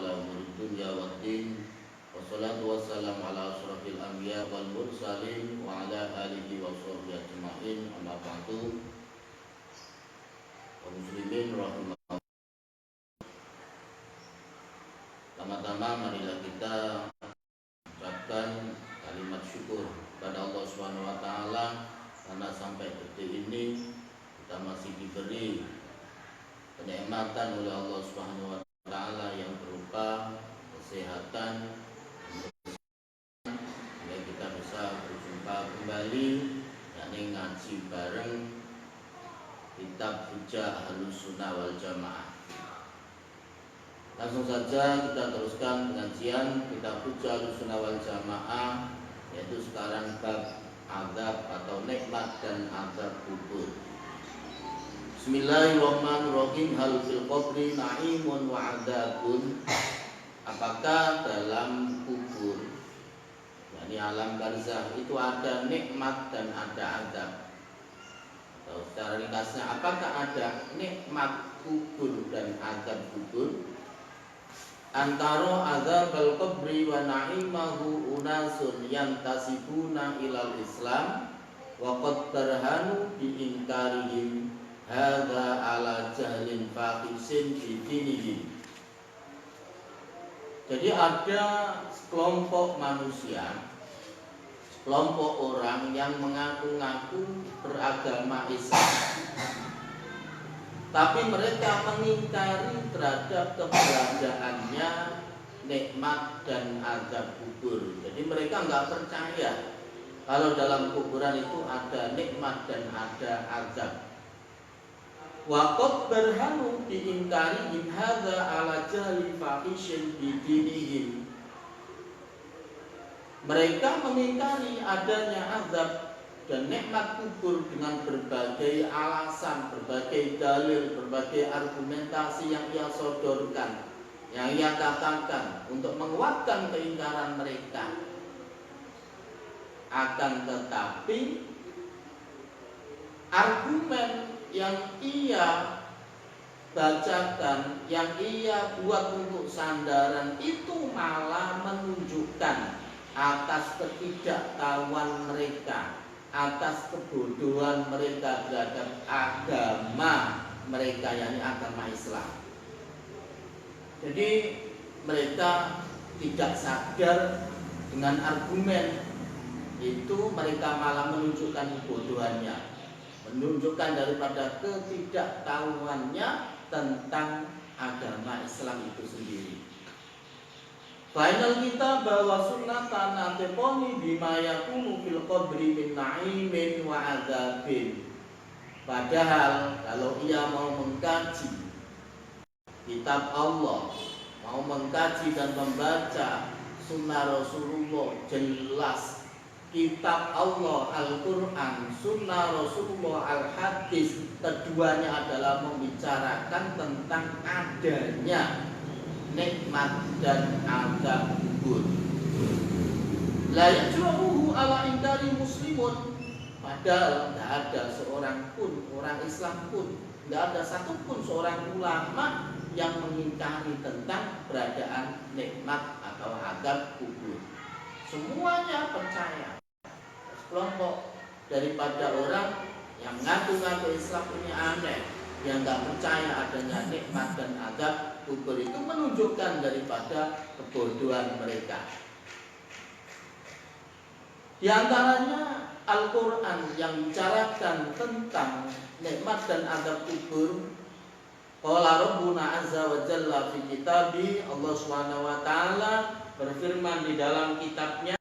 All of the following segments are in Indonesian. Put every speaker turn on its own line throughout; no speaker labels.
ala umuri dunya waddin. Wassalatu wassalamu ala asyrafil anbiya wal mursalin wa ala alihi wa sahbihi ajma'in. Amma ba'du. Kaum muslimin rahimakumullah. Pertama-tama marilah kita ucapkan kalimat syukur kepada Allah Subhanahu wa taala karena sampai detik ini kita masih diberi kenikmatan oleh Allah Subhanahu wa taala yang berupa kesehatan, sehingga kita bisa berjumpa kembali yakni ngaji bareng kitab Hujjah Ahlus Sunnah wal Jamaah. Langsung saja kita teruskan pengajian kitab Hujjah Ahlus Sunnah wal Jamaah, yaitu sekarang bab azab atau nikmat dan azab kubur. Bismillahirrahmanirrahim. Hal fil qabri na'imun wa adzabun. Apakah dalam kubur, yakni alam barzakh, itu ada nikmat dan ada azab? Atau secara ringkasnya, apakah ada nikmat kubur dan azab kubur? Antara azabal qabri wa na'imahu unasun yantasibuna ilal Islam wa qad barhanu bi inkarihim hadza ala jahlin faqisin fi dinihim. Jadi ada sekelompok manusia, sekelompok orang yang mengaku-ngaku beragama Islam, tapi mereka mengingkari terhadap keberadaannya nikmat dan azab kubur. Jadi mereka enggak percaya kalau dalam kuburan itu ada nikmat dan ada azab. Wa qad barhanu bi inkarihim hadza ala jahli fahishin bi dinihim. Mereka mengingkari adanya azab dan nikmat kubur dengan berbagai alasan, berbagai dalil, berbagai argumentasi yang ia sodorkan, yang ia katakan untuk menguatkan keingkaran mereka. Akan tetapi argumen yang ia bacakan, yang ia buat untuk sandaran itu malah menunjukkan atas ketidaktahuan mereka, atas kebodohan mereka terhadap agama mereka, yakni agama Islam. Jadi mereka tidak sadar dengan argumen itu, mereka malah menunjukkan kebodohannya, menunjukkan daripada ketidaktahuannya tentang agama Islam itu sendiri. Final kita bahwa sunnatan anteponi bima yakunu fil qabri min na'imin wa azabin. Padahal kalau ia mau mengkaji kitab Allah, mau mengkaji dan membaca sunnah Rasulullah, jelas kitab Allah Al-Quran, sunnah Rasulullah Al-Hadis, keduanya adalah membicarakan tentang adanya nikmat dan azab kubur. La yajruhu ala ingkari muslimun. Padahal tidak ada seorang pun, orang Islam pun, tidak ada satupun seorang ulama yang mengingkari tentang keberadaan nikmat atau azab kubur. Semuanya percaya. Kelompok daripada orang yang ngaku-ngaku Islam ini aneh, yang tidak percaya adanya nikmat dan azab kubur, itu menunjukkan daripada kebodohan mereka. Di antaranya Al-Quran yang bicarakan tentang nikmat dan azab kubur. Qala Rabbuna azza wa jalla fi kitabi, Allah Subhanahu wa taala berfirman di dalam kitabnya,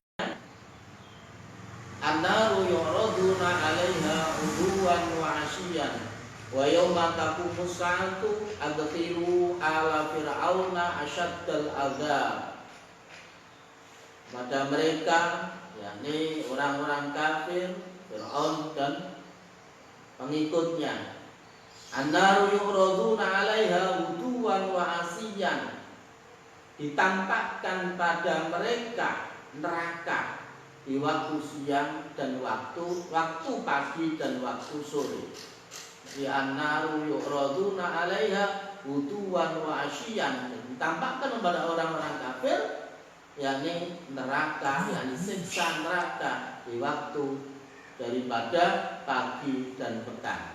An-naru yu'raduna 'alaiha 'uduwan wa 'ashiyan wa yawma taqumus sa'atu adkhilu ala fir'auna asyaddal adzab. Pada mereka, yakni orang-orang kafir, Fir'aun dan pengikutnya, An-naru yu'raduna 'alaiha 'uduwan wa 'ashiyan, ditampakkan pada mereka neraka di waktu siang dan waktu pagi dan waktu sore. Di an-naru yu'raduna 'alaiha 'uduwan wa 'ashiyan, ditampakkan kepada orang-orang kafir, yakni neraka, yakni siksa neraka di waktu daripada pagi dan petang.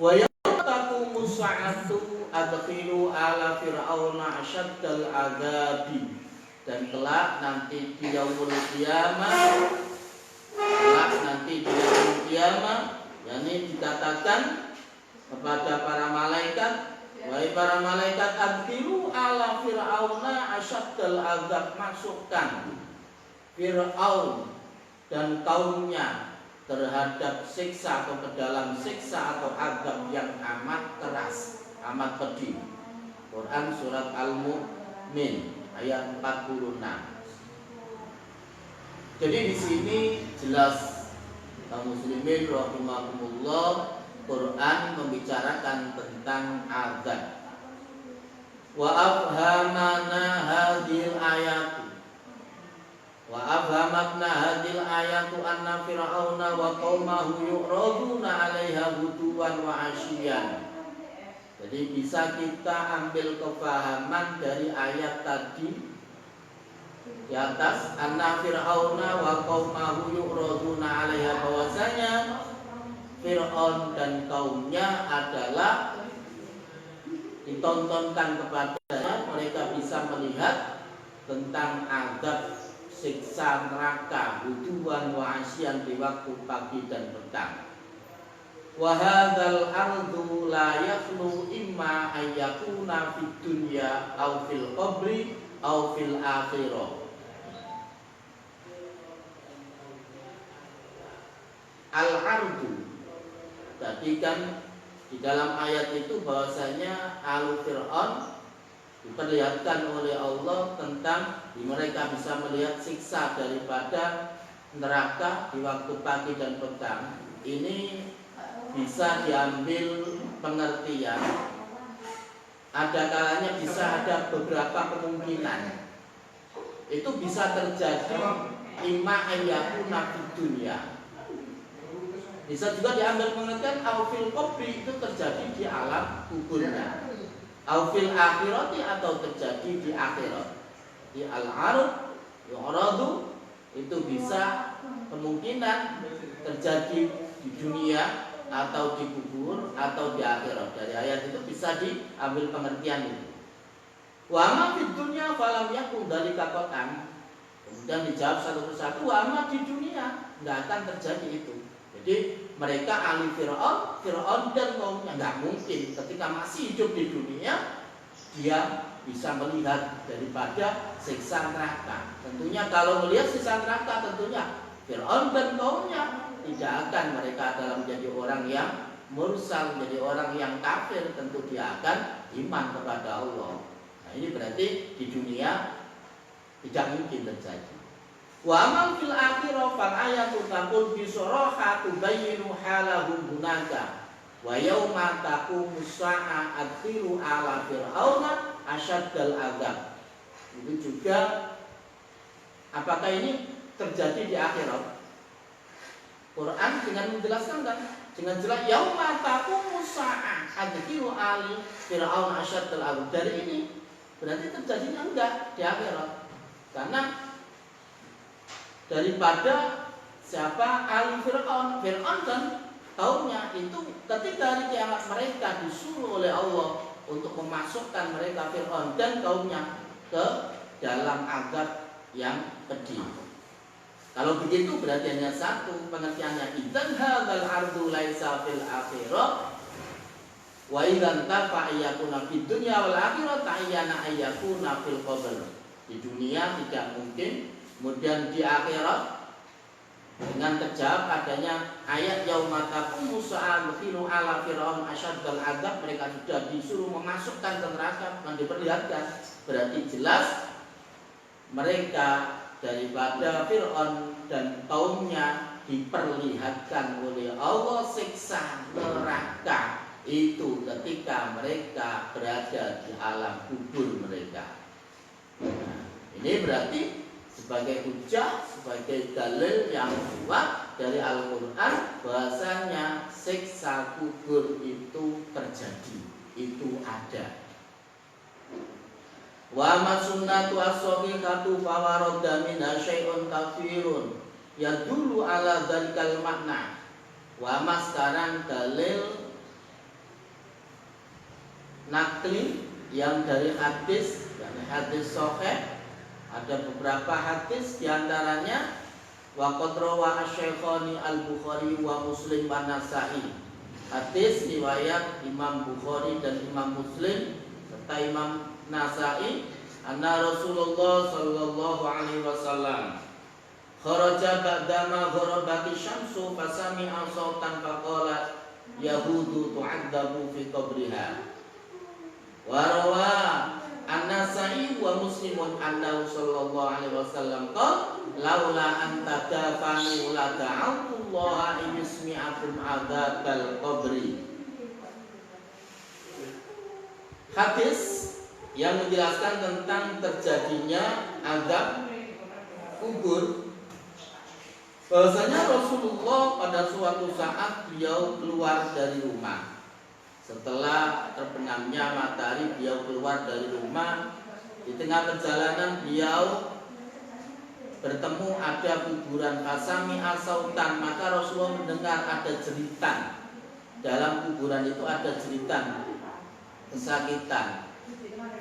Wa yauma taqumu sa'atu adkhilu ala fir'auna asyaddal azabi. Dan kelak nanti di yaumul qiyamah, yakni dikatakan kepada para malaikat, wahai para malaikat, adkhilu ala fir'auna asyaddal azab, masukkan Fir'aun dan kaumnya terhadap siksa atau ke dalam siksa atau azab yang amat keras, amat pedih. Quran surat Al-Mu'min ayat 46. Jadi di sini jelas kaum muslimin rahimakumullah, Quran membicarakan tentang azab. Wa afhamana hadhil ayatu. Wa afhamatna hadhil ayatu anna fir'auna wa qaumahu yu'raduna 'alaiha ghuduwan wa 'ashiyyan. Jadi bisa kita ambil kefahaman dari ayat tadi di atas, anna fir'auna wa qaumahu yu'raduna 'alaiha, bahwasanya Fir'aun dan kaumnya adalah ditontonkan kepadanya, mereka bisa melihat tentang azab siksa neraka huduwan wa asyan di waktu pagi dan petang. Wa hadzal ardu la yakhlu imma ayyakuna fid dunya aw fil qabri aw fil akhirah. Al-ardu, tadi kan di dalam ayat itu bahwasanya Al-Fir'aun diperlihatkan oleh Allah tentang mereka bisa melihat siksa daripada neraka di waktu pagi dan petang. Ini bisa diambil pengertian, ada kalanya bisa ada beberapa kemungkinan. Itu bisa terjadi imma ayyakuna fid dunya. Bisa juga diambil pengertian aufil qabri, itu terjadi di alam kuburnya. Aufil akhirati, atau terjadi di akhirat. Di al-arud, yu'radu, itu bisa kemungkinan terjadi di dunia atau di kubur atau di akhirat. Dari ayat itu bisa diambil pengertian itu. Wa ma fid dunya falam yakun dzalika qatan. Kemudian dijawab satu persatu, wa ma di dunia enggak akan terjadi itu. Jadi mereka ahli Fir'aun dan kaumnya nggak mungkin ketika masih hidup di dunia dia bisa melihat daripada siksa neraka. Tentunya kalau melihat siksa neraka, tentunya Fir'aun dan kaumnya tidak akan, mereka adalah menjadi orang yang mursal, menjadi orang yang kafir, tentu dia akan iman kepada Allah. Nah ini berarti di dunia tidak mungkin terjadi. Wa amal fil akhirah fal ayatu taqul bi suraha tubayyinu halahum hunaka wa yauma taqumu sa'a adkhiru ala fir'auna asyaddal azab. Itu juga apakah ini terjadi di akhirat? Quran dengan menjelaskan kan, dengan jelas yauma taqumu sa'a adkhiru ala fir'auna asyaddal azab. Dari ini berarti terjadinya enggak di akhirat. Karena daripada siapa ahli Fir'aun dan kaumnya itu ketika hari kiamat mereka disuruh oleh Allah untuk memasukkan mereka Fir'aun dan kaumnya ke dalam azab yang pedih. Kalau begitu berarti hanya satu pengertiannya, idzan hadzal ardu laisa fil akhirah wa idzan tafa ayyakuna fid dunya wal akhirah ta'ayyana ayyakuna fil qabr. Di dunia tidak mungkin, kemudian di akhirat dengan terjawab adanya ayat yauma taqumu sa'a adkhilu ala fir'aun asyaddal azab, mereka sudah disuruh memasukkan ke neraka dan diperlihatkan. Berarti jelas mereka daripada Fir'aun dan kaumnya diperlihatkan oleh Allah siksa neraka itu ketika mereka berada di alam kubur mereka. Nah, ini berarti sebagai hujah, sebagai dalil yang kuat dari Al-Quran bahasanya siksa kubur itu terjadi, itu ada. Wa ma sunnatu as-sahihatu fa warada minha syai'un katsirun yadullu ala dzalikal makna. Wa ma sekarang dalil nakli yang dari hadis, yakni hadis sahih. Ada beberapa hadis diantaranya wa qad rawa asy-syaikhani al-Bukhari wa Muslim wa Nasa'i. Hadis riwayat Imam Bukhari dan Imam Muslim serta Imam Nasa'i, anna Rasulullah sallallahu alaihi wasallam kharaja ba'dama gharabati syamsu fasami'a sautan faqala yahudu tu'adzabu fi qabriha. Wa rawa An-Nasa'i wa Muslimun annahu sallallahu alaihi wasallam qala laula an tadafanu la da'awtullaha an yusmi'akum adzabal qabri. Hadis yang menjelaskan tentang terjadinya azab kubur, bahwasanya Rasulullah pada suatu saat beliau keluar dari rumah. Setelah terbenamnya matahari, beliau keluar dari rumah. Di tengah perjalanan beliau bertemu ada kuburan, fasami asautan, maka Rasulullah mendengar ada jeritan. Dalam kuburan itu ada jeritan kesakitan.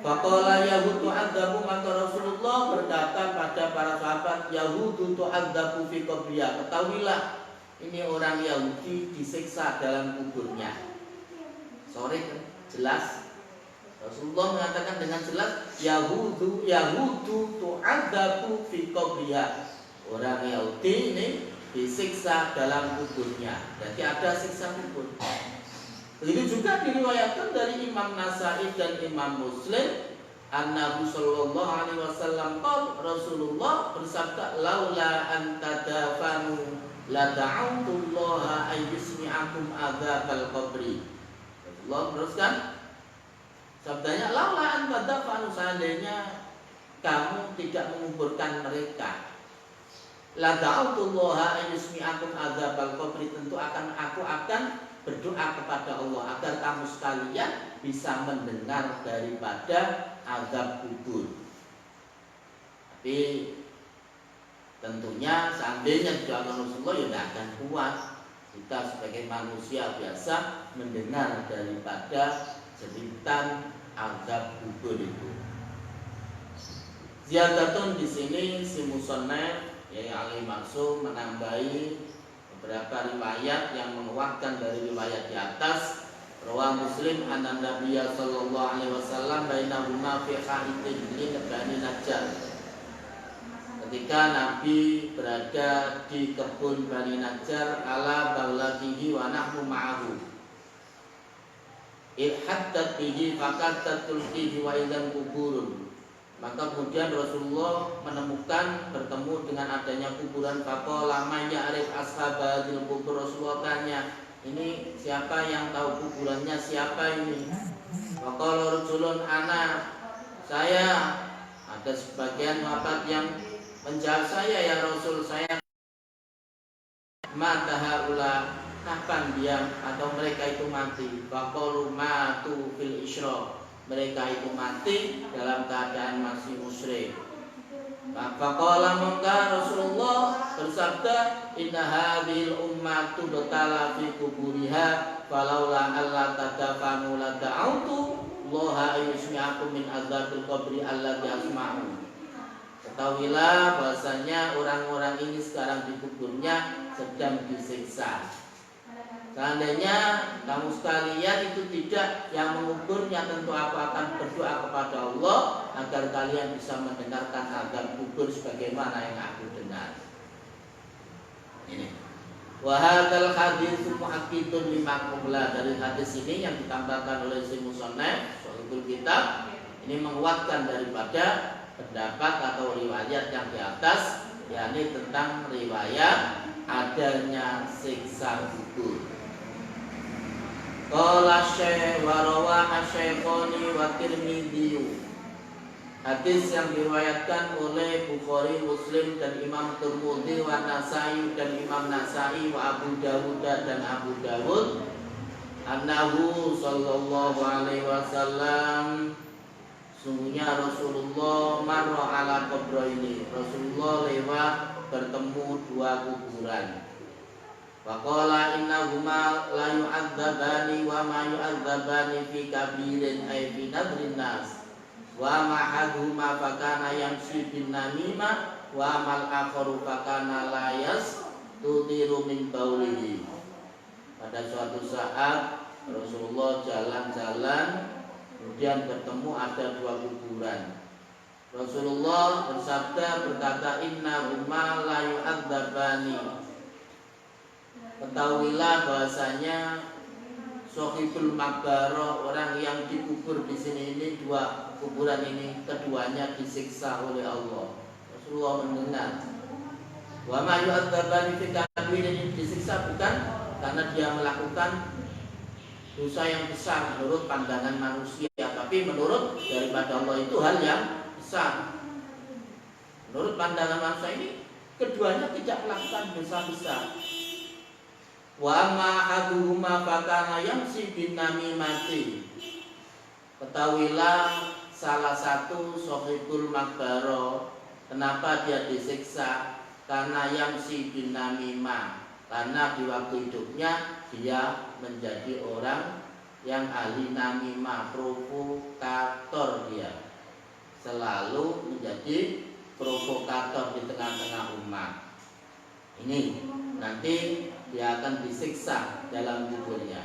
Faqala yahudu adzabu, maka Rasulullah berkata pada para sahabat, yahudu tu'adzabu fi qabriya, ketahuilah ini orang Yahudi disiksa dalam kuburnya. Sore jelas Rasulullah mengatakan dengan jelas yahudu tu'adzabu fi qabriya, orang Yahudi ini disiksa dalam kuburnya. Jadi ada siksa kubur. Begitu juga diriwayatkan dari Imam Nasa'i dan Imam Muslim, An-Nabi sallallahu alaihi wasallam qala, Rasulullah bersabda, laula an tadafanu la da'awtullaha ay yusmi'akum adzabal qabri. Rasulullah teruskan sabdanya, laula an tadafanu, seandainya kamu tidak menguburkan mereka, la da'awtullaha ay yusmi'akum adzabal qabri, tentu aku akan berdoa kepada Allah agar kamu sekalian bisa mendengar daripada azab kubur. Tapi tentunya seandainya doa Rasulullah ya tidak akan kuat. Kita sebagai manusia biasa mendengar daripada jeritan azab kubur itu. Ziyadatun di sini si musannaf yaitu al-Mansur menambahi beberapa riwayat yang menguatkan dari riwayat di atas. Rawah Muslim anna Nabiyya sallallahu alaihi wasallam bainahuma fi haidin min Bani Najjar. Ketika Nabi berada di kebun Bani Najjar ala balaghihi wa nahnu ma'ahu. Ihaddat bihi faqatat tulqihi wa idzan kuburun. Maka kemudian Rasulullah menemukan, bertemu dengan adanya kuburan. Faqala man ya'rif ashabal kubur, Rasulullah tanya, ini siapa yang tahu kuburannya, siapa ini? Faqala rajulun ana, saya. Ada sebagian wafat yang menjawab, saya ya Rasul, saya. Mata haula, kapan dia atau mereka itu mati? Faqalu matu fil isyraq, mereka itu mati dalam keadaan masih musyrik. Faqala maka Rasulullah bersabda, inna hadhil ummatu batala fi kuburiha falaula alla tadafanu la da'autu Allah yusmi'akum min azabil qabri alladzi asma'u. Ketahuilah bahasanya orang-orang ini sekarang di kuburnya sedang disiksa. Seandainya kamu sekalian itu tidak yang menguburnya, tentu aku akan berdoa kepada Allah agar kalian bisa mendengarkan azab kubur sebagaimana yang aku dengar. Ini. Wa hadzal hadits muakkidun lima qabla, dari hadis ini yang ditambahkan oleh si musannaf Shahihul Kitab ini menguatkan daripada pendapat atau riwayat yang di atas, yakni tentang riwayat adanya siksa kubur. Qala Syekh wa rawaha Syekhani wa Tirmidzi. Hadis yang diriwayatkan oleh Bukhari, Muslim dan Imam Tirmidzi wa Nasa'i dan Imam Nasa'i wa Abu Dawud dan Abu Dawud, annahu sallallahu alaihi wasallam Sungguhnya Rasulullah marra ala qabraini. Rasulullah lewat bertemu dua kuburan. Waqala innahuma la yu'adzabani wa ma yu'adzabani fi kabirin ay fi nadrin nas. Wa ma hadhuma fakana yamshi bin namimah wa mal akharu fakana la yastutiru min baulihi. Pada suatu saat Rasulullah jalan-jalan, kemudian bertemu ada dua kuburan. Rasulullah bersabda berkata, inna huma la yu'adzabani. Ketahuilah bahasanya Sohibul Maqbarah, orang yang dikubur di sini ini, dua kuburan ini keduanya disiksa oleh Allah. Rasulullah mendengar. Wa ma yu'adzabani fi kabirin, ini disiksa bukan karena dia melakukan dosa yang besar menurut pandangan manusia, tapi menurut daripada Allah itu hal yang besar. Menurut pandangan manusia ini keduanya tidak melakukan dosa besar. Wa ma haduhuma fakana yamsi bin namimati. Ketahuilah salah satu Sohibul Maqbarah, kenapa dia disiksa? Karena yamsi bin namimah, karena di waktu hidupnya dia menjadi orang yang ahli namimah, provokator. Dia selalu menjadi provokator di tengah-tengah umat. Ini nanti dia akan disiksa dalam kuburnya.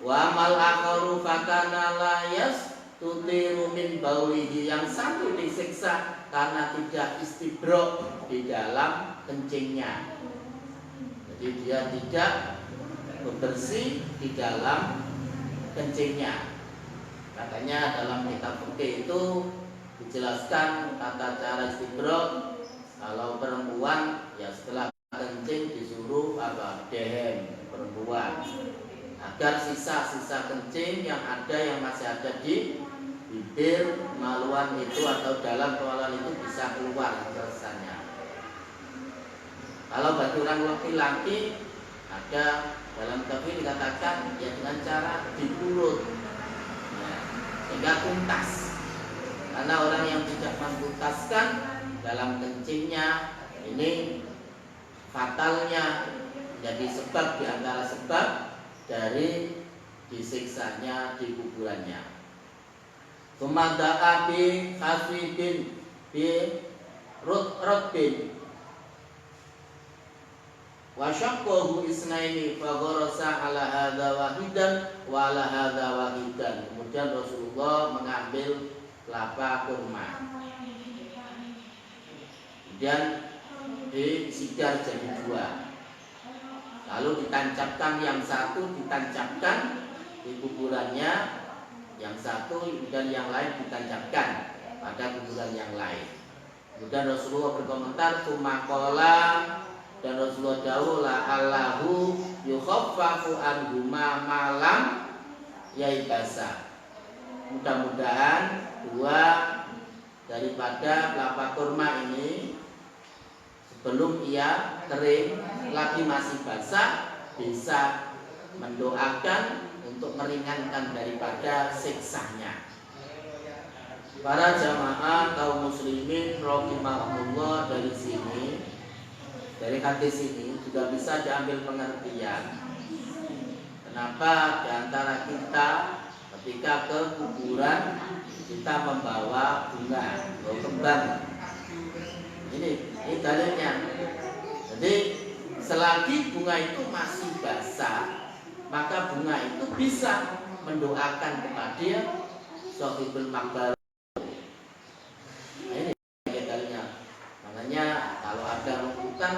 Wa mal akharu fakana la yastutiru min baulihi. Yang satu disiksa karena tidak istibro di dalam kencingnya. Jadi dia tidak bersih di dalam kencingnya. Makanya dalam kitab fikih itu dijelaskan tata cara istibro. Kalau perempuan ya setelah kencing disuruh dehem perempuan, agar sisa-sisa kencing yang masih ada di bibir maluan itu atau dalam maluan itu bisa keluar sisanya. Kalau bagi orang laki-laki ada dalam tafsir dikatakan ya dengan cara dipulut, ya, sehingga tuntas. Karena orang yang tidak mentuntaskan dalam kencingnya ini fatalnya, jadi sebab diantara sebab dari disiksanya di kuburannya. Sumada'a bi khasibin bi rutbin wa syaqqahu isnaini fa gharasa ala hadza wahidan wa ala hadza wahidan. Kemudian Rasulullah mengambil kelapa kurma, kemudian disidar jadi dua, lalu ditancapkan, yang satu ditancapkan di kuburannya, yang satu dan yang lain ditancapkan pada kuburan yang lain. Kemudian Rasulullah berkomentar, "Tumakola," dan Rasulullah dawuh, "La allahu yukhaffafu anhuma malam yaibasa." Mudah-mudahan dua daripada kelapa kurma ini sebelum ia kering lagi masih basah bisa mendoakan untuk meringankan daripada siksanya. Para jamaah kaum muslimin rahimahumullah, dari sini, dari hadis ini juga bisa diambil pengertian kenapa diantara kita ketika ke kuburan kita membawa bunga, bawa kembang. Ini dalilnya. Jadi selagi bunga itu masih basah, maka bunga itu bisa mendoakan kepada Sohibul Maqbarah. Ini dalilnya. Makanya kalau ada rumputan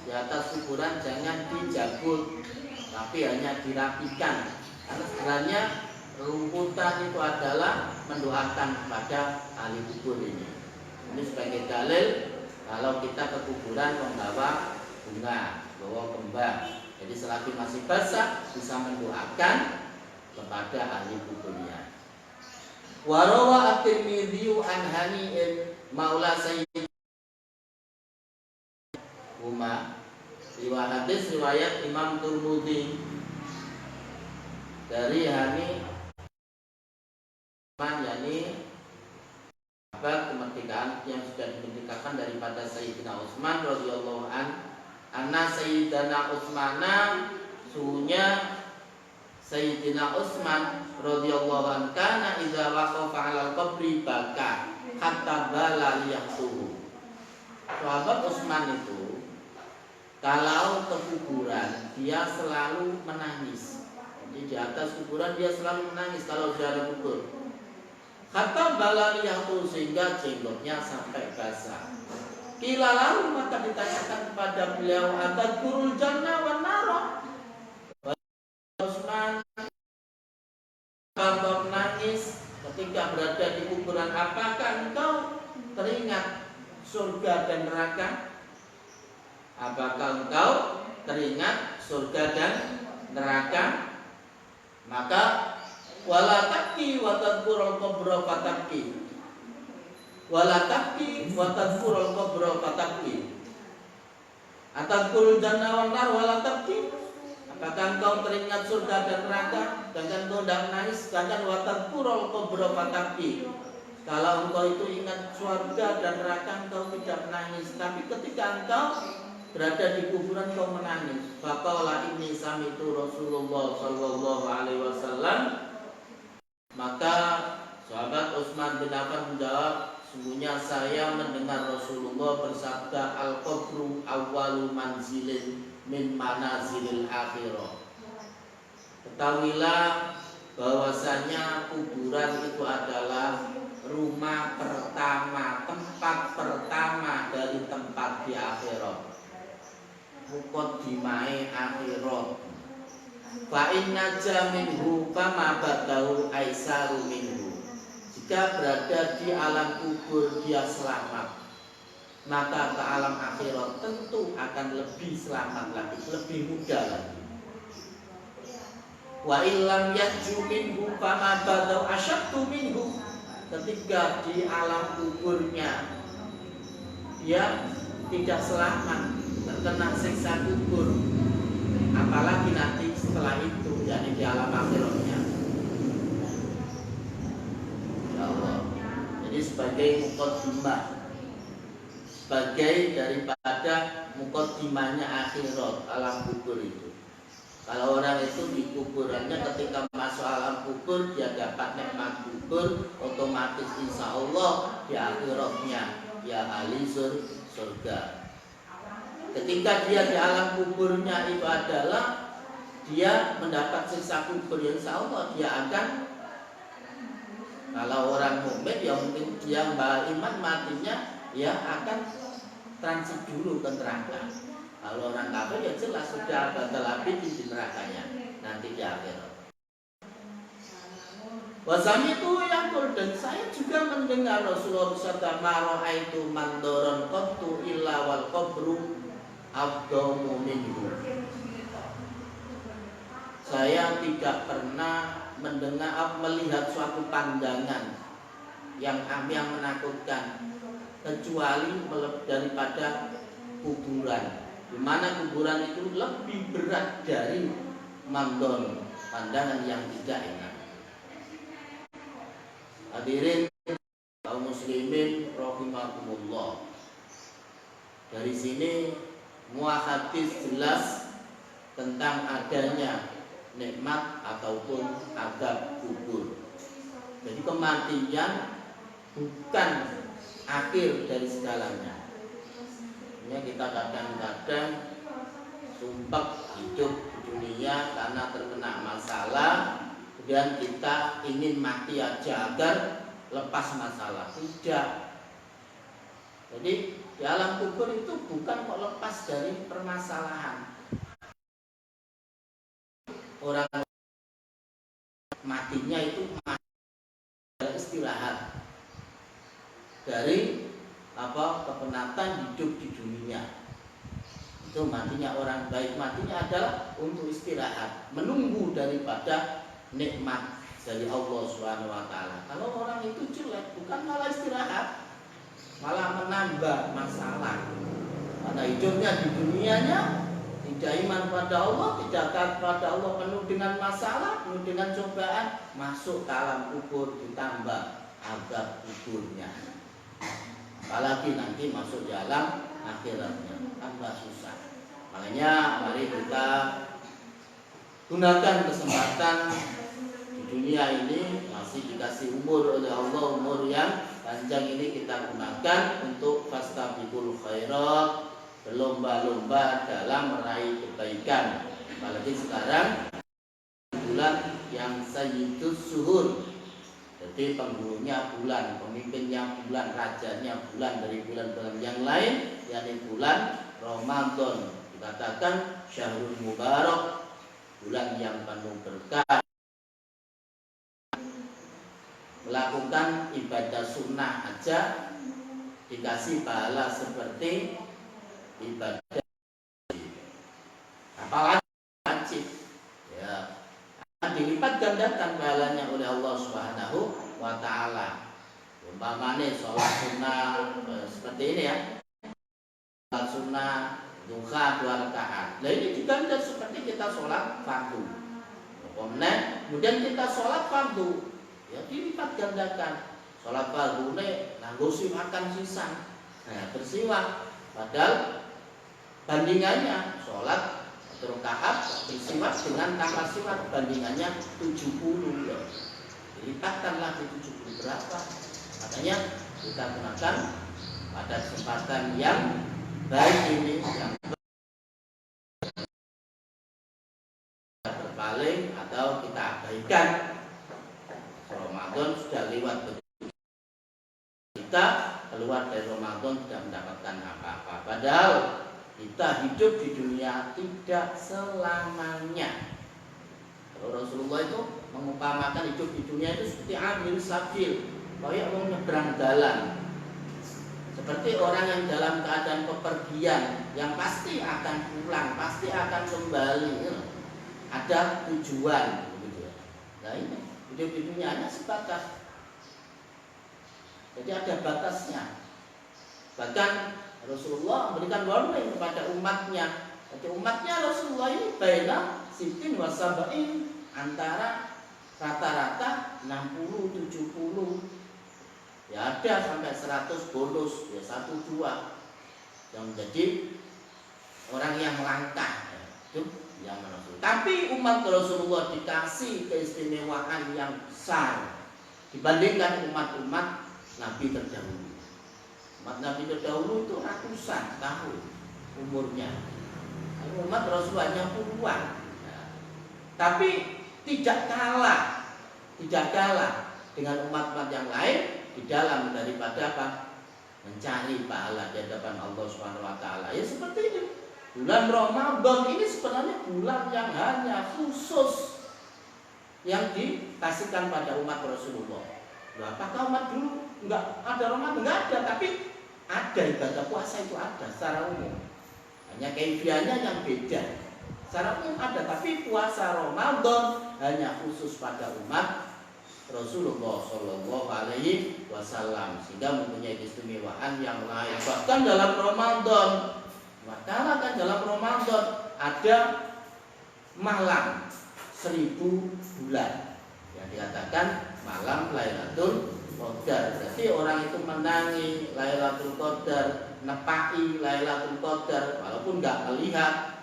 di atas kuburan jangan dijabut, tapi hanya dirapikan. Karena sebenarnya rumputan itu adalah mendoakan kepada ahli kubur ini. Ini sebagai dalil kalau kita ke kuburan membawa bunga, bawa kembang. Jadi selagi masih basah bisa mendoakan kepada ahli kuburnya. Wa rawa at-Tirmidzi an Hani'in maula Sayyid Umar. Riwayat Imam Tirmidzi dari Hani, yakni sahabat kemerdekaan yang sudah dimerdekakan daripada Sayyidina Utsman radhiyallahu anna Sayyidina Utsmana suhunya Sayyidina Utsman radhiyallahu anhu kana idza waqafa 'alal qabri baka hatta bala liyahtuhu. Sahabat Utsman itu kalau ke kuburan dia selalu menangis. Jadi di atas kuburan dia selalu menangis kalau ziarah kubur. Hatta bala liyahtuhu sehingga jenggotnya sampai basah. Kila lalu maka ditanyakan kepada beliau atadkurul jannah wan nar. Utsman kalau menangis ketika berada di kuburan, apakah engkau teringat surga dan neraka? Apakah engkau teringat surga dan neraka? Maka wala tabki wa tadhkurul qabra fatabki. Wala tabki wa tadhkurul qabra fatabki. Atadhkurul janna wan nar wala tabki. Apakah engkau teringat surga dan neraka dan engkau tidak menangis? Sedangkan wa tadhkurul qabra fatabki. Kalau engkau itu ingat surga dan neraka engkau tidak menangis, tapi ketika engkau berada di kuburan kau menangis. Faqala inni sami'tu Rasulullah sallallahu alaihi wasallam. Maka sahabat Utsman bin Affan menjawab, sungguhnya saya mendengar Rasulullah bersabda, al-qabru awwalu manzilin min manazilil akhirah. Ketahuilah bahwasanya kuburan itu adalah rumah pertama, tempat pertama dari tempat di akhirat. Muqaddimai akhirat. Fa inna jaminhu fama badahu aisaru minhu. Jika berada di alam kubur dia selamat, maka ke alam akhirat tentu akan lebih selamat lagi, lebih mudah lagi. Wa illam yajju minhu fama badahu asyaddu minhu. Ketika di alam kuburnya dia tidak selamat, terkena siksa kubur, apalagi nanti setelah itu, yakni di alam akhiratnya. Ya Allah. Jadi sebagai muqaddimah, sebagai daripada muqaddimahnya akhirat alam kubur itu. Kalau orang itu di kuburannya ketika masuk alam kubur dia dapat nikmat kubur, otomatis insya Allah di akhiratnya ya ahli surga. Ketika dia di alam kuburnya itu adalah dia mendapat siksa kubur, yang insya Allah dia akan, kalau orang mukmin ya mungkin dia iman matinya ya akan transit dulu ke neraka. Kalau orang kafir ya jelas sudah batal abid di nerakanya nanti di akhirat. Wasami itu yaqul, dan saya juga mendengar Rasulullah bersabda, mara'aitu mandoron qattu illa wal qabru abdamu minhu. Saya tidak pernah melihat suatu pandangan yang menakutkan kecuali daripada kuburan, di mana kuburan itu lebih berat dari mandon, pandangan yang tidak enak. Hadirin kaum muslimin rahimakumullah. Dari sini semua hadis jelas tentang adanya nikmat ataupun azab kubur. Jadi kematian bukan akhir dari segalanya. Ini kita kadang-kadang sumpah hidup di dunia karena terkena masalah, kemudian kita ingin mati aja agar lepas masalah. Tidak. Jadi di alam kubur itu bukan kok lepas dari permasalahan. Orang matinya itu istirahat dari kepenatan hidup di dunia. Itu matinya orang baik, matinya adalah untuk istirahat, menunggu daripada nikmat dari Allah SWT. Kalau orang itu jelek, bukan malah istirahat, malah menambah masalah. Karena hidupnya di dunianya tidak iman pada Allah, tidak taat pada Allah, penuh dengan masalah, penuh dengan cobaan, masuk ke alam kubur ditambah azab kuburnya. apalagi nanti masuk dalam akhiratnya, tambah susah. Makanya mari kita gunakan kesempatan di dunia ini, masih dikasih umur oleh Allah, umur yang panjang ini kita gunakan untuk fastabiqul khairat, berlomba-lomba dalam meraih kebaikan. Apalagi sekarang bulan yang sayyidus suhur, jadi penghulunya bulan, pemimpinnya bulan, rajanya bulan dari bulan-bulan yang lain, yakni bulan Ramadan. Dikatakan syahrul mubarak, bulan yang penuh berkah. Melakukan ibadah sunnah aja dikasih pahala seperti ibadah, apalagi wajib, ya, dilipat gandakan pahalanya oleh Allah Subhanahu wa Ta'ala. Umpamanya sholat sunnah seperti ini ya, sholat sunnah duha 2 rakaat. Nah ini diganda seperti kita sholat fardu. Kemudian kita sholat fardu, ya dilipat gandakan. Sholat fardu ini nganggo siwakan sisa, nah bersiwak. Padahal bandingannya sholat rakaat bersiwak dengan tanpa siwak bandingannya 70 loh. Dilipatkan lagi 70 berapa? Makanya kita gunakan pada kesempatan yang baik ini, yang berpaling atau kita abaikan. Ramadan sudah lewat, kita keluar dari Ramadan tidak mendapatkan apa-apa. Padahal kita hidup di dunia tidak selamanya. Kalau Rasulullah itu mengumpamakan hidup di dunia itu seperti amil sabil, kayak mau nyebrang jalan. Seperti orang yang dalam keadaan pepergian, yang pasti akan pulang, pasti akan kembali, ada tujuan. Nah ini hidup di dunia hanya sebatas, jadi ada batasnya. Bahkan Rasulullah memberikan warning kepada umatnya. Jadi umatnya Rasulullah ini baina sitin wasabain, antara rata-rata 60-70, ya ada sampai 100 bonus, ya 1-2 yang menjadi orang yang langka, itu yang Rasul. Tapi umat Rasulullah dikasih keistimewaan yang besar dibandingkan umat-umat Nabi terdahulu. Umat Nabi terdahulu itu ratusan tahun umurnya, umat Rasulullah hanya puluhan. Tapi tidak kalah dengan umat-umat yang lain di dalam daripada apa? Mencari pahala di hadapan Allah Subhanahu wa Ta'ala. Ya seperti ini. Bulan Ramadan ini sebenarnya bulan yang hanya khusus yang dikasihkan pada umat Rasulullah. Loh, apakah umat dulu enggak ada Ramadan? Enggak ada, tapi ada ibadah puasa itu ada secara umum. Hanya kaifiahnya yang beda. Secara umum ada, tapi puasa Ramadan hanya khusus pada umat Rasulullah Shallallahu Alaihi Wasallam, sehingga mempunyai keistimewaan yang lain. Bahkan dalam Ramadan, maka kan dalam Ramadan ada malam 1000 bulan yang dikatakan malam Lailatul Qadar. Jadi orang itu menangi Lailatul Qadar, nepai Lailatul Qadar, walaupun nggak melihat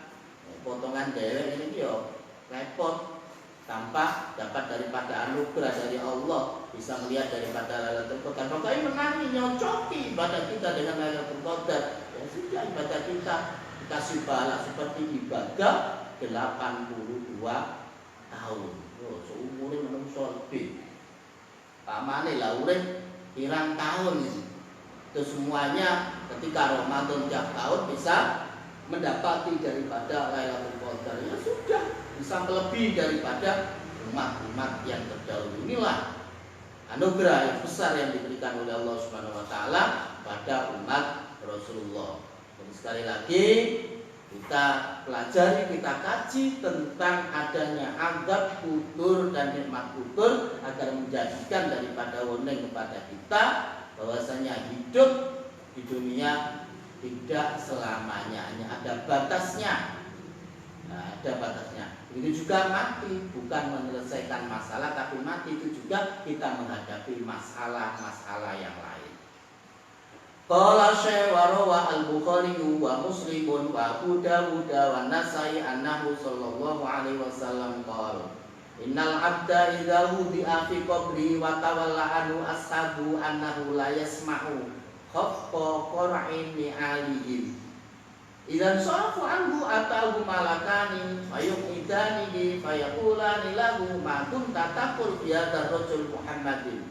potongan daerah ini yo repot, tanpa dapat daripada anugerah dari Allah, bisa melihat daripada Lailatul Qadar. Pokoknya menangi, nyocoki ibadah kita dengan Lailatul Qadar. Ya sudah, ibadah kita dikasih pahala seperti ibadah 82 tahun. Oh, seumurnya menungso lebih. Pamane lah urip pirang tahun itu semuanya ketika Ramadan tiap tahun bisa mendapati daripada Lailatul Qadar. Ya sudah, bisa melebihi daripada umat-umat yang terdahulu. Inilah anugerah yang besar yang diberikan oleh Allah Subhanahu wa Ta'ala pada umat Rasulullah. Jadi sekali lagi kita pelajari, kita kaji tentang adanya azab kubur dan nikmat kubur agar menjadikan daripada warning kepada kita bahwasanya hidup di dunia tidak selamanya, hanya ada batasnya. Nah, ada batasnya. Begitu juga mati, bukan menyelesaikan masalah, tapi mati itu juga kita menghadapi masalah-masalah yang lain. Qala Syekh wa rawa al-Bukhari wa Muslim wa Abu Dawud wa Nasa'i annahu sallallahu alaihi wasallam qala innal abda idza wudi'a fi qabri wa tawalla anhu ashabu annahu la yasma'u khafqa qara'in li alihim idzan sarafu anhu atahu malakani fayuqidani fayaqulani lahu ma kunta taqul bi hadzal rajul Muhammadin.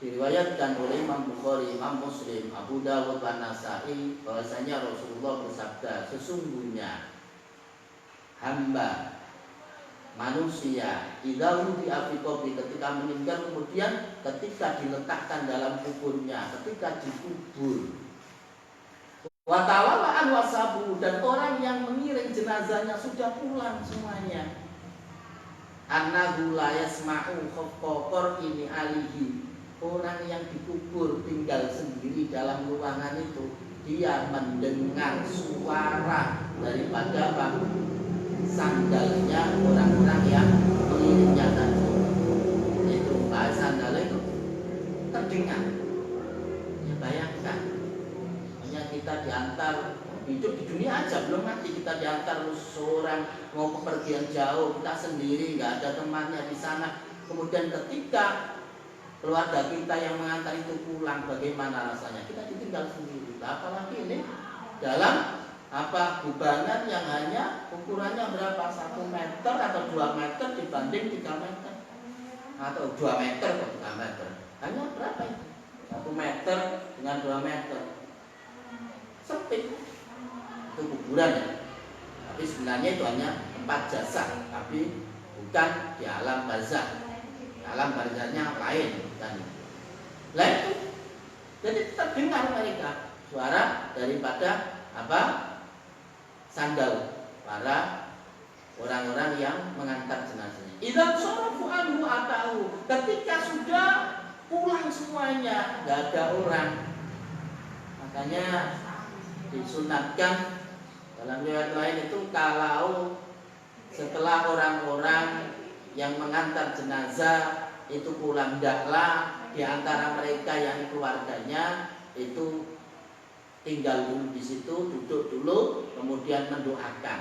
Diriwayatkan oleh Imam Bukhari, Imam Muslim, Abu Dawud dan Nasa'i bahwasanya Rasulullah bersabda, sesungguhnya hamba manusia idza wudi'a fi qabri ketika meninggal kemudian ketika diletakkan dalam kuburnya, ketika dikubur. Wa tawalla an wasabu dan orang yang mengiring jenazahnya sudah pulang semuanya. Annahu la yasma'u khafqa ini alihi. Orang yang dikubur tinggal sendiri dalam ruangan itu, dia mendengar suara daripada sandalnya orang-orang yang mengiringnya tadi. Itu sandal itu terdengar. Ya bayangkan, hanya kita diantar hidup di dunia aja belum mati, kita diantar seorang mau kepergian jauh, kita sendiri nggak ada temannya di sana. Kemudian ketika keluarga kita yang mengantar itu pulang, bagaimana rasanya? Kita ditinggal sendiri. Apalagi ini dalam gubangan yang hanya ukurannya berapa? 1 meter atau 2 meter dibanding 3 meter atau 2 meter atau 3 meter. Hanya berapa itu? 1 meter dengan 2 meter. Sempit. Itu kuburan ya. Tapi sebenarnya itu hanya tempat jasad, tapi bukan di alam barzakh. Alam barzahnya lain dan lain. Jadi terdengar mereka suara daripada sandal para orang-orang yang mengantar jenazahnya. Idzan sarafu anhu atahu ketika sudah pulang semuanya, enggak ada orang. Makanya disunatkan dalam riwayat lain itu kalau setelah orang-orang yang mengantar jenazah itu pulang, hendaklah di antara mereka yang keluarganya itu tinggal dulu di situ, duduk dulu, kemudian mendoakan,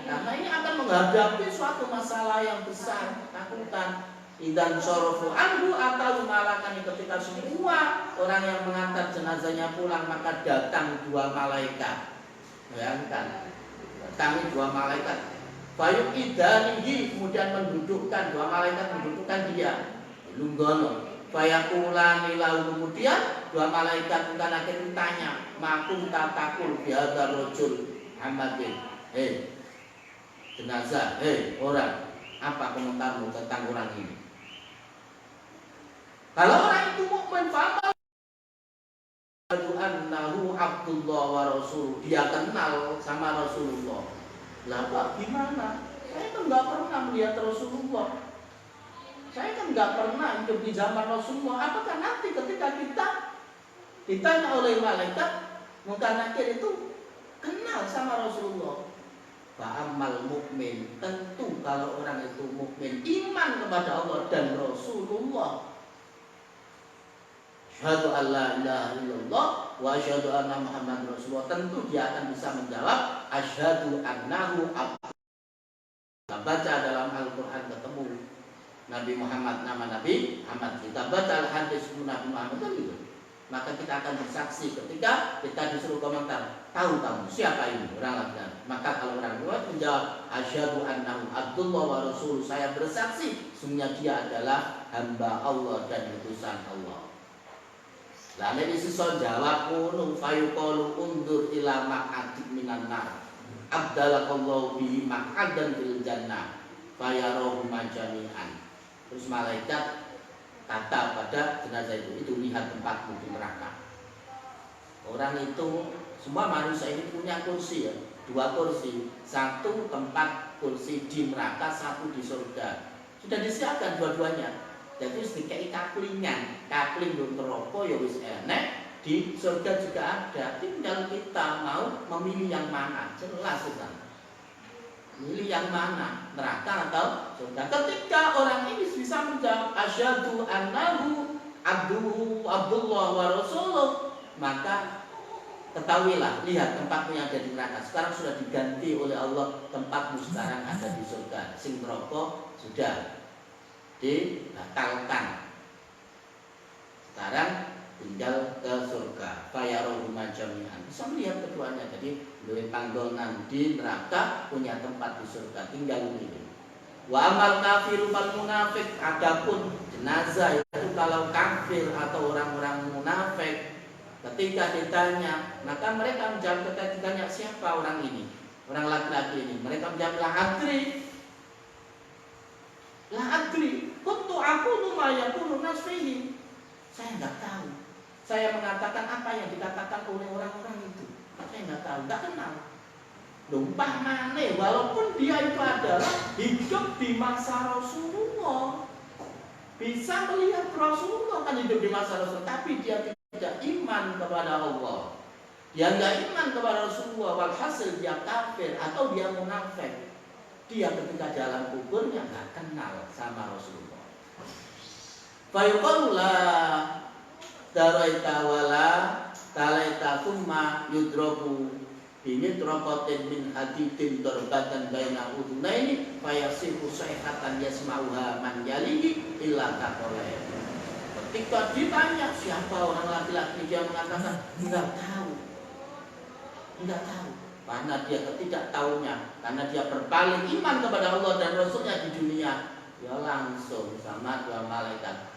karena ini akan menghadapi suatu masalah yang besar, ketakutan. Idzan sarafu anhu atau malakan ketika semua orang yang mengantar jenazahnya pulang, maka datang 2 malaikat. Bayangkan, datang 2 malaikat. Fayuq idanihi kemudian mendudukkan 2 malaikat mendudukkan dia lunggono. Fayaqulani lahu kemudian 2 malaikat bukan akhirnya tanya, makum tatakul bihadzal rajul Muhammadin. Jenazah, orang, apa komentarmu tentang orang ini? Kalau orang itu mukmin, faqad annahu Abdullah wa Rasul, dia kenal sama Rasulullah. Lah Pak, gimana? Saya kan nggak pernah melihat Rasulullah. Saya kan nggak pernah hidup di zaman Rasulullah. Apakah nanti ketika kita ditanya oleh malaikat, muka nakir itu kenal sama Rasulullah? Fa'amal mukmin, tentu kalau orang itu mukmin, iman kepada Allah dan Rasulullah. Asyhadu an la ilaha illallah wa asyhadu anna Muhammad Rasulullah. Tentu dia akan bisa menjawab asyhadu annahu abduh. Kita baca dalam Al-Quran ketemu Nabi Muhammad, nama Nabi Muhammad. Kita baca hadis Nabi Muhammad itu. Maka kita akan bersaksi ketika kita disuruh komentar, tahu kamu siapa ini orang laki-laki. Maka kalau orang tua menjawab asyhadu annahu abdullah wa rasul, saya bersaksi sungguhnya dia adalah hamba Allah dan utusan Allah. Lalu disisol jawab unu fayuqalu undur ila maq'adik minan nar abdalakallahu bihi maq'adan fil jannah fayarahu majami'an. Terus malaikat kata pada jenazah itu lihat tempatmu di neraka. Orang itu semua manusia ini punya kursi ya, 2 kursi, 1 tempat kursi di neraka, 1 di surga. Sudah disiapkan dua-duanya. Jadi sedikit kaklingan, kakling untuk rokok ya wis enek, di surga juga ada. Tinggal kita mau memilih yang mana, jelas kan. Milih yang mana? Neraka atau surga? Ketika orang ini bisa menjawab asyhadu annahu Abdullah wa rasuluh, maka ketahuilah, lihat tempatmu yang ada di neraka sekarang sudah diganti oleh Allah, tempatmu sekarang ada di surga. Sing neraka sudah dibatalkan, sekarang tinggal ke surga. Fayaruhuma jami'an, bisa melihat keduanya. Jadi duwe panggonan di neraka, punya tempat di surga, tinggal ini. Wa amal kafir wal munafik, adapun jenazah itu kalau kafir atau orang-orang munafik, ketika ditanya, maka mereka menjawab, ketika ditanya siapa orang ini, orang laki-laki ini, mereka menjawab la adri, kuntu aku lumayan nasfihi. Saya nggak tahu. Saya mengatakan apa yang dikatakan oleh orang-orang itu. Saya nggak tahu, nggak kenal. Lumpah mana? Walaupun dia itu adalah hidup di masa Rasulullah, bisa melihat Rasulullah kan hidup di masa Rasulullah, tapi dia tidak iman kepada Allah. Dia nggak iman kepada Rasulullah, walhasil dia kafir atau dia munafik. Dia ketika dalam kuburnya nggak kenal sama Rasulullah. Fayuqallah daraita wala talaita thumma yudrobu ini dropotin min hadidin dorbatan baina udunaini fayasifu sayhatan yasma'uha man yalihi illa taqoleh. Ketika ditanya siapa orang laki-laki, dia mengatakan enggak tahu, karena dia ketidaktahunya, karena dia berpaling iman kepada Allah dan Rasulnya di dunia, dia langsung sama dua malaikat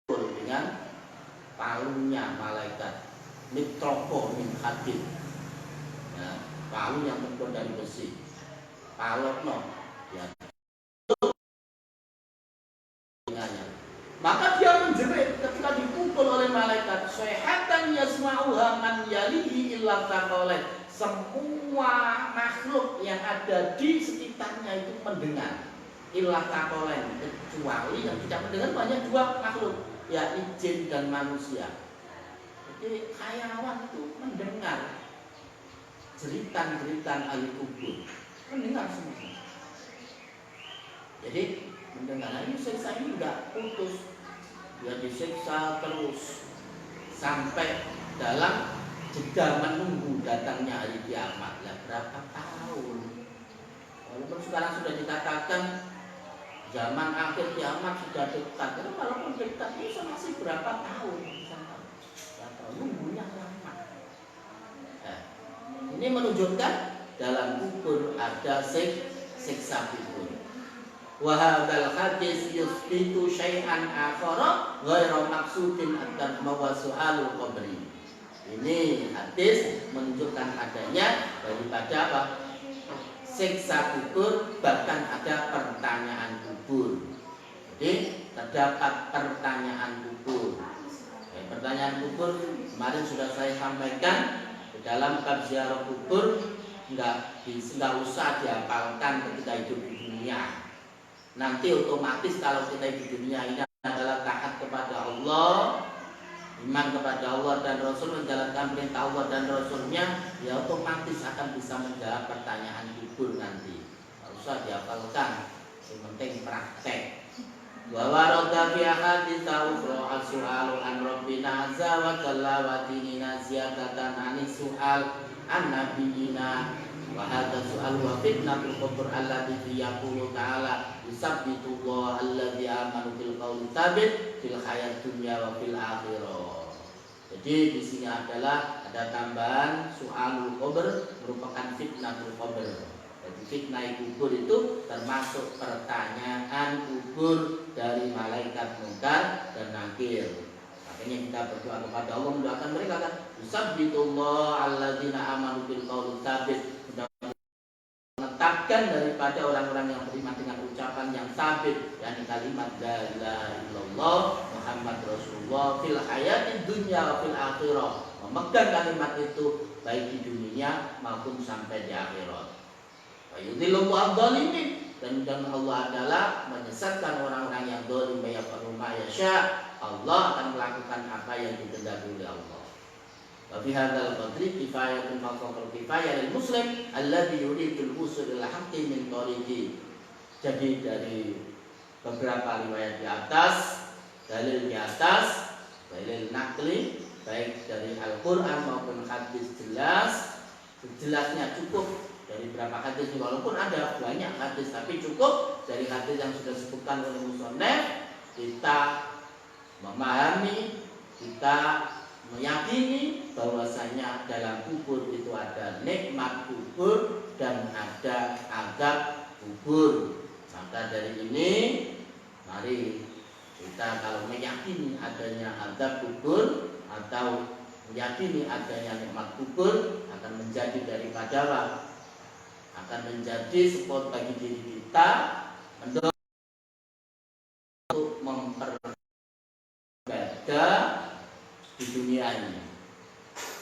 dengan palunya malaikat mitroko min hadid, ya, palu yang terbuat dari besi, palokno, ya. Maka dia menjerit ketika dipukul oleh malaikat, sayhatan yasma'uha man yalihi illa taqoleh. Semua makhluk yang ada di sekitarnya itu mendengar, illa taqoleh, kecuali yang tidak mendengar banyak dua makhluk, ya jin dan manusia. Jadi hayawan itu mendengar jeritan-jeritan ahli kubur, mendengar semua. Jadi mendengar. Nah, ini siksa ini enggak putus, dia disiksa terus sampai dalam jeda menunggu datangnya hari kiamat. Lah berapa tahun? Walaupun sekarang sudah dikatakan zaman akhir kiamat sudah dekat, tapi walaupun dekat itu masih berapa tahun? Nunggunya lama. Ini menunjukkan dalam kubur ada siksa kubur. Wa hadzal hadis yusbitu syai'an akhara ghairu maqsudin at-tadma su'alul qabri. Ini hadis menunjukkan adanya daripada apa? Siksa kubur, bahkan ada pertanyaan kubur. Jadi terdapat pertanyaan kubur. Pertanyaan kubur kemarin sudah saya sampaikan di dalam bab ziarah kubur, enggak usah dihafalkan ketika hidup di dunia. Nanti otomatis kalau kita hidup di dunia ini adalah taat kepada Allah, iman kepada Allah dan Rasul, menjalankan perintah Allah dan Rasulnya, ya otomatis akan bisa menjawab pertanyaan kubur nanti. Enggak usah dihafalkan, yang penting praktek. Wa warada fi hadits ukhra as-su'alu an rabbina azza wa jalla wa dinina ziyadatan anis su'al an nabiyina wa hadha su'al wa fitnatul qabr alladhi yaqulu ta'ala yusabbitu Allah alladhi amanu bil qawli tsabit fil hayat dunya wa fil akhirah. Jadi di sini adalah ada tambahan su'alul qabr merupakan fitnatul qabr. Jadi fitnah kubur itu termasuk pertanyaan kubur dari malaikat munkar dan nakir. Makanya kita berdoa kepada Allah, mendoakan mereka kan, yusabbitullah alladzina amanu bil qawli tsabit, menetapkan daripada orang-orang yang beriman dengan ucapan yang sabit, yakni kalimat la ilaha illallah Muhammad Rasulullah fil hayatid dunya wa fil akhirah, memegang kalimat itu baik di dunia maupun sampai di akhirat. Yudhilullahu adh-dhalimin, dan Allah adalah menyesatkan orang-orang yang zalim, yaf'alu ma yasha. Allah akan melakukan apa yang dikehendaki oleh Allah. Wa fi hadzal qadri kifayatun fawqa kifayah lil muslim alladhi yuridul wusul ila haqqi min tariqi. Jadi dari beberapa riwayat di atas, dalil di atas, dalil nakli baik dari Al-Qur'an maupun hadis jelasnya cukup dari berapa hadis, walaupun ada banyak hadis tapi cukup dari hadis yang sudah disebutkan oleh musannaf kita memahami, kita meyakini bahwasanya dalam kubur itu ada nikmat kubur dan ada azab kubur. Maka dari ini mari kita kalau meyakini adanya azab kubur atau meyakini adanya nikmat kubur akan menjadi daripada akan menjadi support bagi diri kita untuk memperbaiki di dunia ini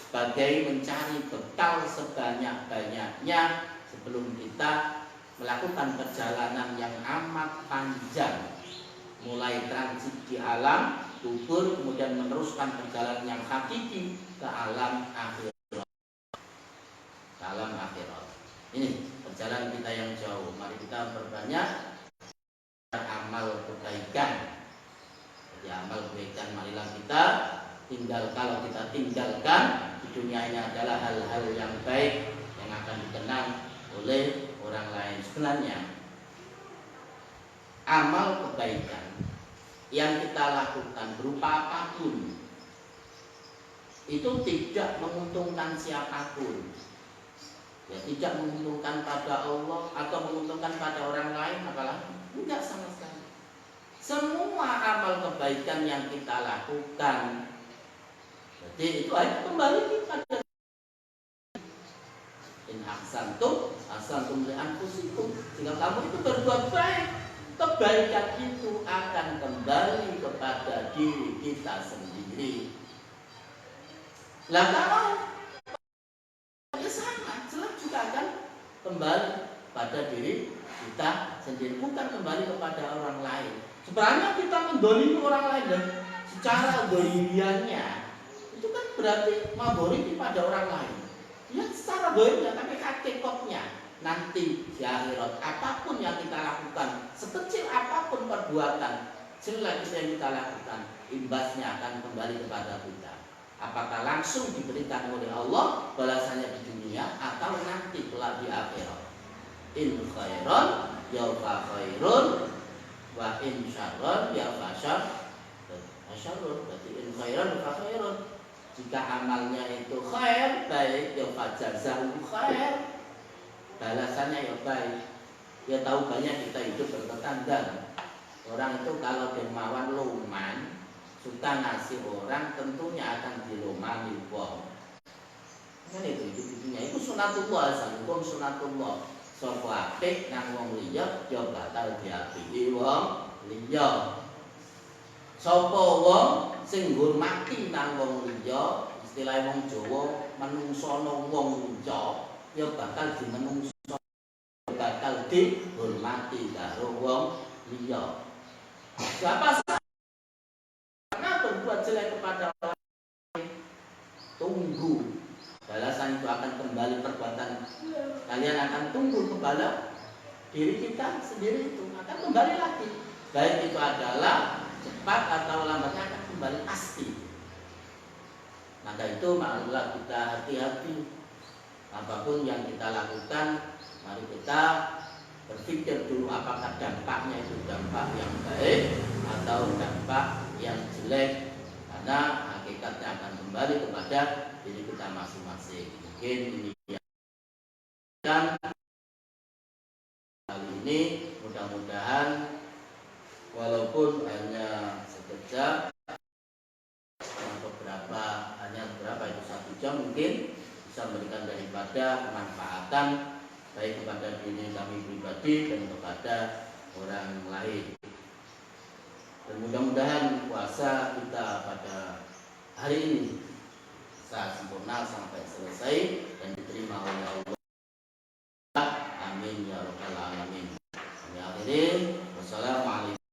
sebagai mencari bekal sebanyak-banyaknya sebelum kita melakukan perjalanan yang amat panjang, mulai transit di alam kubur kemudian meneruskan perjalanan yang hakiki ke alam akhirat. Ini perjalanan kita yang jauh. Mari kita perbanyak amal kebaikan. Jadi amal kebaikan marilah kita kalau kita tinggalkan di dunia ini adalah hal-hal yang baik yang akan dikenang oleh orang lain. Sebenarnya amal kebaikan yang kita lakukan berupa apapun itu tidak menguntungkan siapapun, ya tidak menguntungkan pada Allah atau menguntungkan pada orang lain, apalagi tidak sama sekali. Semua amal kebaikan yang kita lakukan jadi itu hanya kembali kepada in ahsantum li anfusikum. Jika kamu itu berbuat baik, kebaikan itu akan kembali kepada diri kita sendiri. Lah kalau ya sama, jelek juga akan kembali pada diri kita sendiri, bukan kembali kepada orang lain. Sebenarnya kita mendolimi orang lain dan secara dolimiannya itu kan berarti memboriti pada orang lain. Ya secara doanya, tapi hakikatnya nanti di akhirat apapun yang kita lakukan, sekecil apapun perbuatan jelek yang kita lakukan, imbasnya akan kembali kepada kita. Apakah langsung diberikan oleh Allah balasannya di dunia atau nanti kelak di akhirat. In khairon ya fa khairun wa in syarron ya fa syarrun. Berarti in khairon fa khairun. Jika amalnya itu khair, baik, ya fajazahu khair, balasannya ya baik. Ya tahu banyak kita hidup bertetangga. Orang itu kalau dermawan loman, suka ngasih orang, tentunya akan dilomani wong. Kan itu hidup-hidupnya. Itu sunatullah, hukum sunatullah. Sopo apik nang wong liya, ya bakal diapiki wong liya. Sopo wong sing ngurmati nang wong liya, istilah wong Jawa menungsono wong liya, ya bakal dimenungso, bakal dihormati karo wong liya. Siapa karena berbuat jelek kepada orang lain, tunggu balasan itu akan kembali perbuatan kalian akan tunggu kepada diri kita sendiri, itu akan kembali lagi. Baik itu adalah cepat atau lambatnya akan kembali pasti. Maka itu marilah kita hati-hati apapun yang kita lakukan, mari kita berpikir dulu apakah dampaknya itu dampak yang baik atau dampak yang jelek, karena hakikatnya akan kembali kepada diri kita masing-masing. Mungkin ini dan kali ini mudah-mudahan walaupun hanya sekejap, hanya itu 1 jam, mungkin bisa memberikan daripada kemanfaatan baik kepada diri kami pribadi dan kepada orang lain. Dan mudah-mudahan puasa kita pada hari ini bisa sempurna sampai selesai dan diterima oleh